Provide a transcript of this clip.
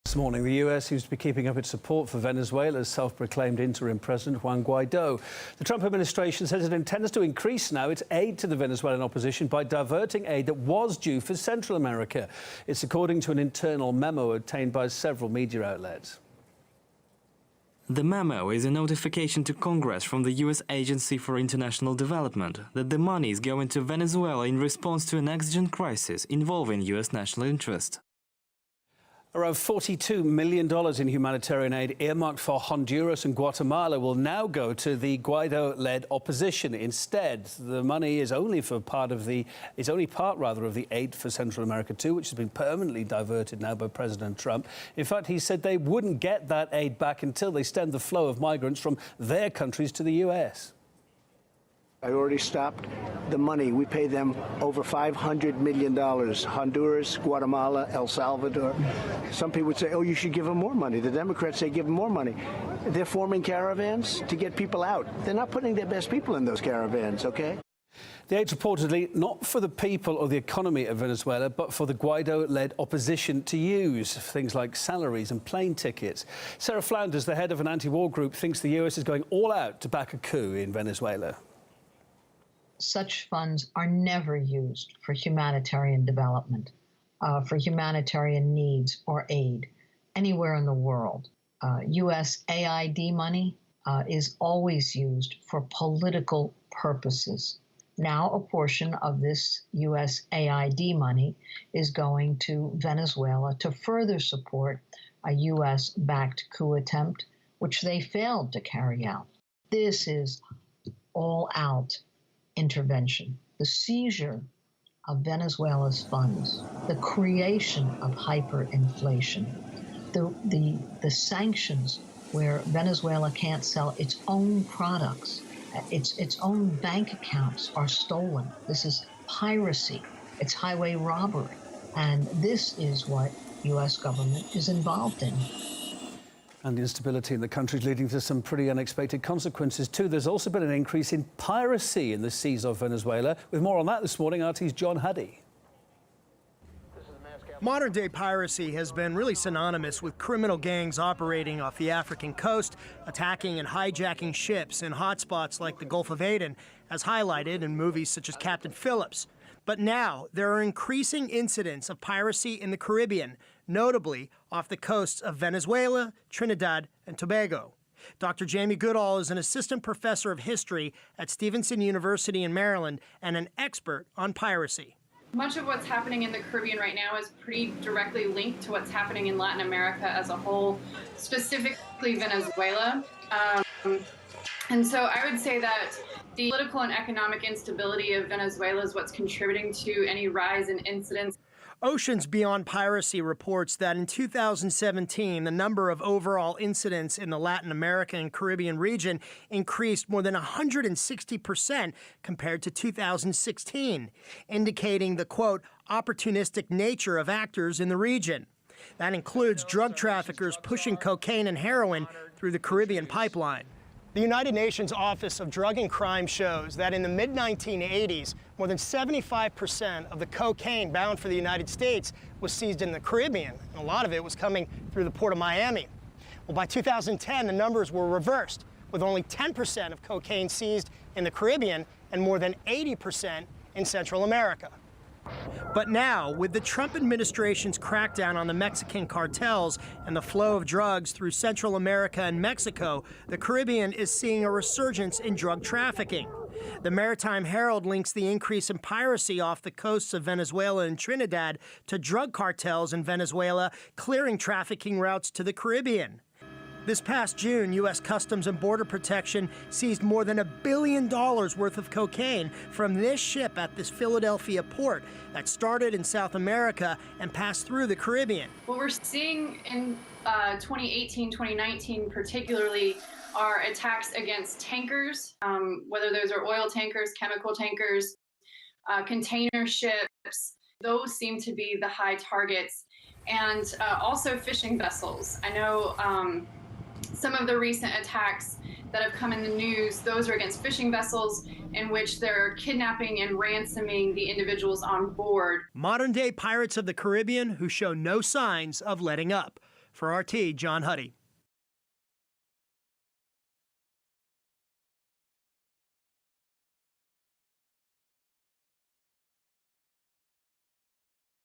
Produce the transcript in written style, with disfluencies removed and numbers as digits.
This morning, the US seems to be keeping up its support for Venezuela's self-proclaimed interim president, Juan Guaido. The Trump administration says it intends to increase now its aid to the Venezuelan opposition by diverting aid that was due for Central America. It's according to an internal memo obtained by several media outlets. The memo is a notification to Congress from the U.S. Agency for International Development that the money is going to Venezuela in response to an exigent crisis involving U.S. national interest. Around $42 million in humanitarian aid earmarked for Honduras and Guatemala will now go to the Guaido-led opposition. Instead, the money is only part of the aid for Central America too, which has been permanently diverted now by President Trump. In fact, he said they wouldn't get that aid back until they stemmed the flow of migrants from their countries to the US. I already stopped the money. We pay them over $500 million. Honduras, Guatemala, El Salvador. Some people would say, oh, you should give them more money. The Democrats say give them more money. They're forming caravans to get people out. They're not putting their best people in those caravans, okay? The aid's reportedly not for the people or the economy of Venezuela, but for the Guaido-led opposition to use, things like salaries and plane tickets. Sarah Flounders, the head of an anti-war group, thinks the US is going all out to back a coup in Venezuela. Such funds are never used for humanitarian development, for humanitarian needs or aid anywhere in the world. U.S. AID money is always used for political purposes. Now a portion of this U.S. AID money is going to Venezuela to further support a U.S.-backed coup attempt, which they failed to carry out. This is all-out intervention, the seizure of Venezuela's funds, the creation of hyperinflation, the sanctions where Venezuela can't sell its own products, its own bank accounts are stolen. This is piracy, it's highway robbery, and this is what U.S. government is involved in. And the instability in the country is leading to some pretty unexpected consequences too. There's also been an increase in piracy in the seas of Venezuela. With more on that this morning, RT's John Huddy. Modern-day piracy has been really synonymous with criminal gangs operating off the African coast, attacking and hijacking ships in hotspots like the Gulf of Aden, as highlighted in movies such as Captain Phillips. But now there are increasing incidents of piracy in the Caribbean, notably off the coasts of Venezuela, Trinidad, and Tobago. Dr. Jamie Goodall is an assistant professor of history at Stevenson University in Maryland and an expert on piracy. Much of what's happening in the Caribbean right now is pretty directly linked to what's happening in Latin America as a whole, specifically Venezuela. And so I would say that the political and economic instability of Venezuela is what's contributing to any rise in incidents. Oceans Beyond Piracy reports that in 2017, the number of overall incidents in the Latin America and Caribbean region increased more than 160% compared to 2016, indicating the, quote, opportunistic nature of actors in the region. That includes drug traffickers pushing cocaine and heroin through the Caribbean pipeline. The United Nations Office of Drug and Crime shows that in the mid-1980s, more than 75% of the cocaine bound for the United States was seized in the Caribbean, and a lot of it was coming through the port of Miami. Well, by 2010, the numbers were reversed, with only 10% of cocaine seized in the Caribbean and more than 80% in Central America. But now, with the Trump administration's crackdown on the Mexican cartels and the flow of drugs through Central America and Mexico, the Caribbean is seeing a resurgence in drug trafficking. The Maritime Herald links the increase in piracy off the coasts of Venezuela and Trinidad to drug cartels in Venezuela clearing trafficking routes to the Caribbean. This past June, U.S. Customs and Border Protection seized more than $1 billion worth of cocaine from this ship at this Philadelphia port that started in South America and passed through the Caribbean. What we're seeing in 2018, 2019 particularly are attacks against tankers, whether those are oil tankers, chemical tankers, container ships. Those seem to be the high targets. And also fishing vessels. I know some of the recent attacks that have come in the news, those are against fishing vessels in which they're kidnapping and ransoming the individuals on board. Modern-day pirates of the Caribbean who show no signs of letting up. For RT, John Huddy.